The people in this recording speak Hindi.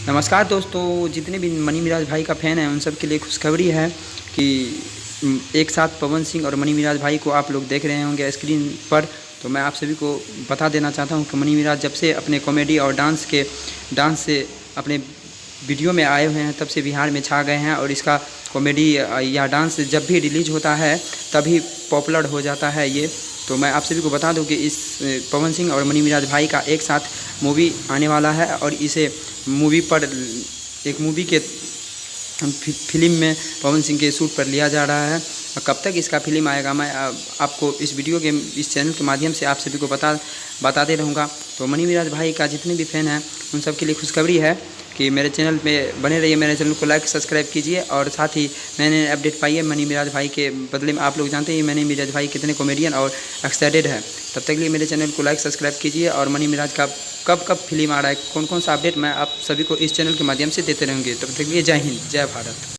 नमस्कार दोस्तों, जितने भी मनी मिराज भाई का फ़ैन है उन सब के लिए खुशखबरी है कि एक साथ पवन सिंह और मनी मिराज भाई को आप लोग देख रहे होंगे स्क्रीन पर। तो मैं आप सभी को बता देना चाहता हूं कि मनी मिराज जब से अपने कॉमेडी और डांस से अपने वीडियो में आए हुए हैं तब से बिहार में छा गए हैं। और इसका कॉमेडी या डांस जब भी रिलीज होता है तभी पॉपुलर हो जाता है ये। तो मैं आप सभी को बता दूं कि इस पवन सिंह और मनी मिराज भाई का एक साथ मूवी आने वाला है और इसे मूवी पर एक मूवी के फिल्म में पवन सिंह के शूट पर लिया जा रहा है। और कब तक इसका फिल्म आएगा मैं आपको इस वीडियो के इस चैनल के माध्यम से आप सभी को बताते रहूँगा। तो मनी मिराज भाई का जितने भी फ़ैन हैं उन सब के लिए खुशखबरी है कि मेरे चैनल पे बने रहिए, मेरे चैनल को लाइक सब्सक्राइब कीजिए और साथ ही नए अपडेट पाइए मनी मिराज भाई के बदले में। आप लोग जानते हैं मनी मिराज भाई कितने कॉमेडियन और एक्साइटेड है। तब तक के लिए मेरे चैनल को लाइक सब्सक्राइब कीजिए और मनी मिराज का कब फिल्म आ रहा है, कौन कौन सा अपडेट मैं आप सभी को इस चैनल के माध्यम से देते रहेंगे। तब तक के लिए जय हिंद, जय भारत।